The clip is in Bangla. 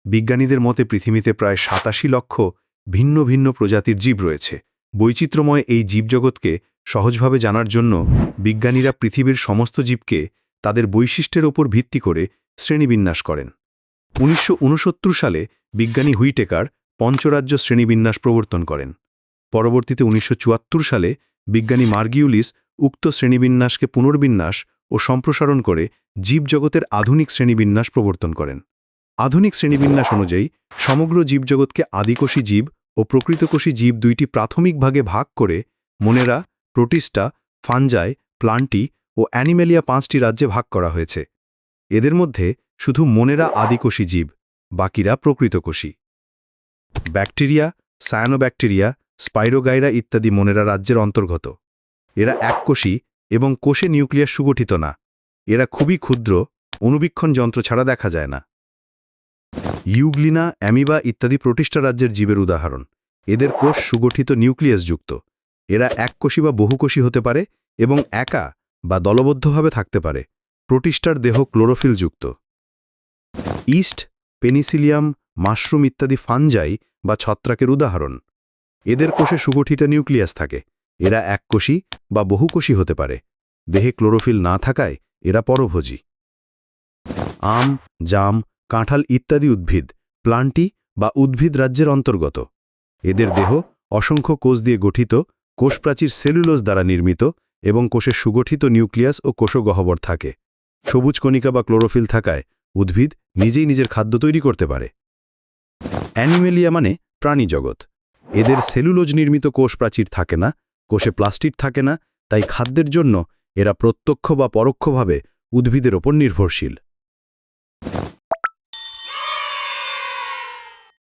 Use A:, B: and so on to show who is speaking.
A: বিজ্ঞানীদের মতে পৃথিবীতে প্রায় ৮৭ লক্ষ ভিন্ন ভিন্ন প্রজাতির জীব রয়েছে। বৈচিত্র্যময় এই জীবজগৎকে সহজভাবে জানার জন্য বিজ্ঞানীরা পৃথিবীর সমস্ত জীবকে তাদের বৈশিষ্ট্যের ওপর ভিত্তি করে শ্রেণীবিন্যাস করেন। ১৯৬৯ সালে বিজ্ঞানী হুইটেকার পঞ্চরাজ্য শ্রেণীবিন্যাস প্রবর্তন করেন। পরবর্তীতে ১৯৭৪ সালে বিজ্ঞানী মার্গিউলিস উক্ত শ্রেণীবিন্যাসকে পুনর্বিন্যাস ও সম্প্রসারণ করে জীবজগতের আধুনিক শ্রেণীবিন্যাস প্রবর্তন করেন। আধুনিক শ্রেণীবিন্যাস অনুযায়ী সমগ্র জীবজগৎকে আদিকোষী জীব ও প্রকৃতকোষী জীব দুইটি প্রাথমিক ভাগে ভাগ করে মোনেরা, প্রোটিস্টা, ফাঞ্জাই, প্লান্টি ও অ্যানিমেলিয়া ৫টি রাজ্যে ভাগ করা হয়েছে। এদের মধ্যে শুধু মোনেরা আদিকোষী জীব, বাকিরা প্রকৃতকোষী। ব্যাকটেরিয়া, সায়ানোব্যাকটেরিয়া, স্পাইরোগাইরা ইত্যাদি মোনেরা রাজ্যের অন্তর্গত। এরা এককোষী এবং কোষে নিউক্লিয়াস সুগঠিত না। এরা খুবই ক্ষুদ্র, অণুবীক্ষণ যন্ত্র ছাড়া দেখা যায় না। ইউগ্লিনা, অ্যামিবা ইত্যাদি প্রোটিস্টা রাজ্যের জীবের উদাহরণ। এদের কোষ সুগঠিত নিউক্লিয়াসযুক্ত। এরা এককোষী বা বহুকোষী হতে পারে এবং একা বা দলবদ্ধভাবে থাকতে পারে। প্রোটিস্টার দেহ ক্লোরোফিলযুক্ত। ইস্ট, পেনিসিলিয়াম, মাশরুম ইত্যাদি ফাঞ্জাই বা ছত্রাকের উদাহরণ। এদের কোষে সুগঠিত নিউক্লিয়াস থাকে। এরা এককোষী বা বহুকোষী হতে পারে। দেহে ক্লোরোফিল না থাকায় এরা পরভোজী। আম, জাম, কাঁঠাল ইত্যাদি উদ্ভিদ প্লান্টি বা উদ্ভিদ রাজ্যের অন্তর্গত। এদের দেহ অসংখ্য কোষ দিয়ে গঠিত, কোষপ্রাচীর সেলুলোজ দ্বারা নির্মিত এবং কোষে সুগঠিত নিউক্লিয়াস ও কোষগহ্বর থাকে। সবুজ কণিকা বা ক্লোরোফিল থাকায় উদ্ভিদ নিজেই নিজের খাদ্য তৈরি করতে পারে। অ্যানিমেলিয়া মানে প্রাণী জগৎ। এদের সেলুলোজ নির্মিত কোষপ্রাচীর থাকে না, কোষে প্লাস্টিড থাকে না, তাই খাদ্যের জন্য এরা প্রত্যক্ষ বা পরোক্ষভাবে উদ্ভিদের ওপর নির্ভরশীল।